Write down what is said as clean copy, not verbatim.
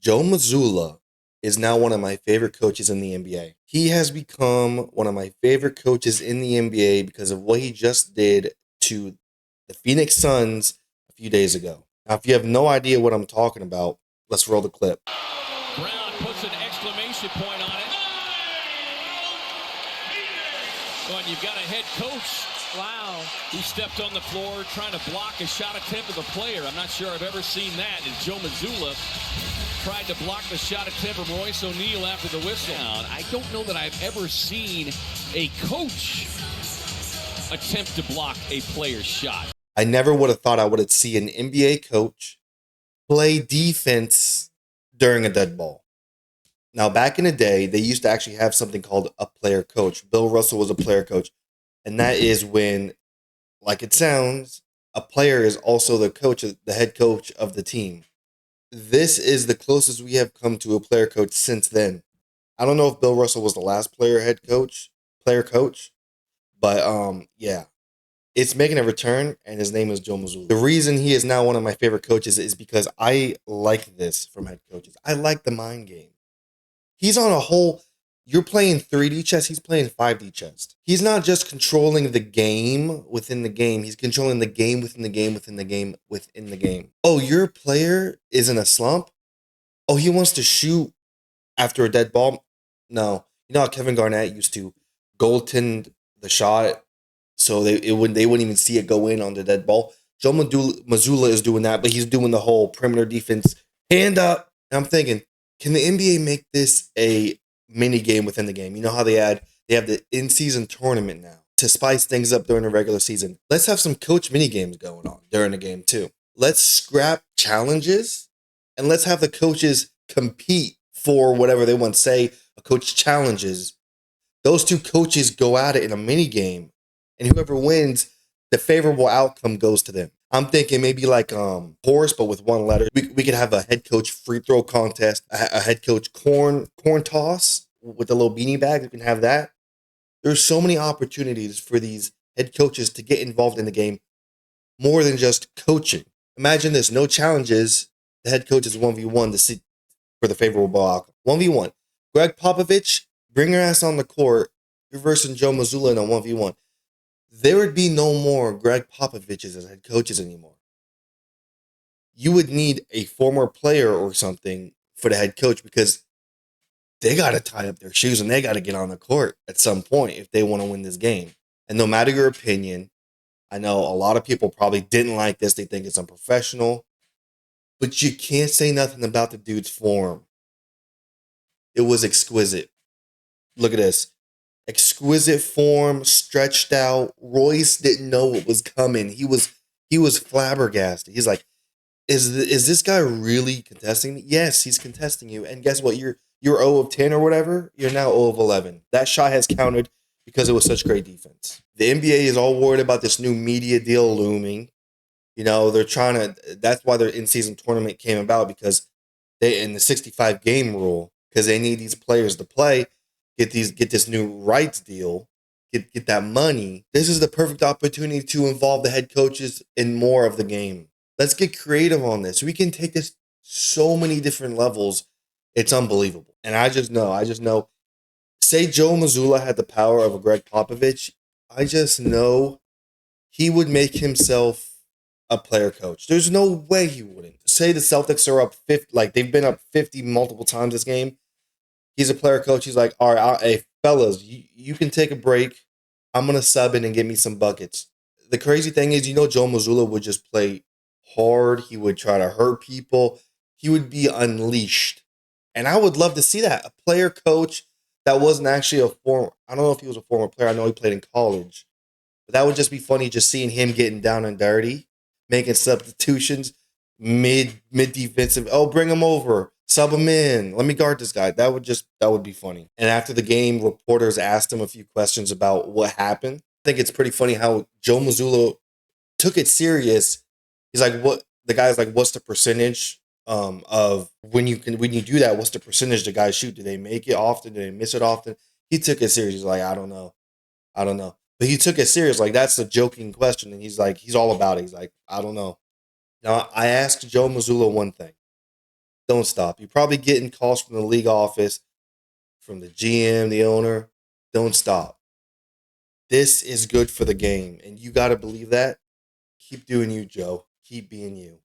Joe Mazzulla is now one of my favorite coaches in the NBA. He has become one of my favorite coaches in the NBA because of what he just did to the Phoenix Suns a few days ago. Now, if you have no idea what I'm talking about, let's roll the clip. Brown puts an exclamation point on it. Well, and you've got a head coach. Wow. Who stepped on the floor trying to block a shot attempt of a player. I'm not sure I've ever seen that. And Joe Mazzulla tried to block the shot attempt from Royce O'Neal after the whistle. I don't know that I've ever seen a coach attempt to block a player's shot. I never would have thought I would see an NBA coach play defense during a dead ball. Now, back in the day, they used to actually have something called a player coach. Bill Russell was a player coach. And that is when, like it sounds, a player is also the coach, the head coach of the team. This is the closest we have come to a player coach since then. I don't know if Bill Russell was the last player coach, but yeah. It's making a return, and his name is Joe Mazzulla. The reason he is now one of my favorite coaches is because I like this from head coaches. I like the mind game. He's on a whole. You're playing 3D chess. He's playing 5D chess. He's not just controlling the game within the game. He's controlling the game within the game within the game within the game. Oh, your player is in a slump? Oh, he wants to shoot after a dead ball? No. You know how Kevin Garnett used to goaltend the shot so they wouldn't even see it go in on the dead ball? Joe Mazzulla is doing that, but he's doing the whole perimeter defense hand up. And I'm thinking, can the NBA make this a mini game within the game? You know how they have the in-season tournament now to spice things up during the regular season. Let's have some coach mini games going on during the game too. Let's scrap challenges and let's have the coaches compete for whatever they want. Say a coach challenges. Those two coaches go at it in a mini game, and whoever wins, the favorable outcome goes to them. I'm thinking maybe like horse, but with one letter. We could have a head coach free throw contest, a head coach corn toss with a little beanie bag. We can have that. There's so many opportunities for these head coaches to get involved in the game more than just coaching. Imagine this: no challenges. The head coach is 1v1 to see for the favorable outcome. 1v1. Greg Popovich, bring your ass on the court. You're versing Joe Mazzulla in a 1v1. There would be no more Greg Popoviches as head coaches anymore. You would need a former player or something for the head coach because they got to tie up their shoes and they got to get on the court at some point if they want to win this game. And no matter your opinion, I know a lot of people probably didn't like this. They think it's unprofessional. But you can't say nothing about the dude's form. It was exquisite. Look at this. Exquisite form, stretched out. Royce didn't know what was coming. He was flabbergasted. He's like, is this guy really contesting me? Yes, he's contesting you. And guess what? You're 0 of 10 or whatever. You're now 0 of 11. That shot has counted because it was such great defense. The NBA is all worried about this new media deal looming. You know, they're trying to. That's why their in-season tournament came about, because they in the 65 game rule, because they need these players to play, get this new rights deal, get that money. This is the perfect opportunity to involve the head coaches in more of the game. Let's get creative on this. We can take this so many different levels. It's unbelievable. And I just know. Say Joe Mazzulla had the power of a Greg Popovich. I just know he would make himself a player coach. There's no way he wouldn't. Say the Celtics are up 50, like they've been up 50 multiple times this game. He's a player coach. He's like, all right, hey, fellas, you can take a break. I'm going to sub in and get me some buckets. The crazy thing is, Joe Mazzulla would just play hard. He would try to hurt people. He would be unleashed. And I would love to see that. A player coach that wasn't actually a former, I don't know if he was a former player. I know he played in college. But that would just be funny, just seeing him getting down and dirty, making substitutions, mid defensive. Oh, bring him over. Sub him in. Let me guard this guy. That would be funny. And after the game, reporters asked him a few questions about what happened. I think it's pretty funny how Joe Mazzulla took it serious. He's like, what the guy's like, what's the percentage of when you do that, what's the percentage the guys shoot? Do they make it often? Do they miss it often? He took it serious. He's like, I don't know. But he took it serious. Like, that's a joking question. And he's like, he's all about it. He's like, I don't know. Now, I asked Joe Mazzulla one thing. don't stop. You're probably getting calls from the league office, from the GM, the owner. Don't stop. This is good for the game, and you got to believe that. Keep doing you, Joe. Keep being you.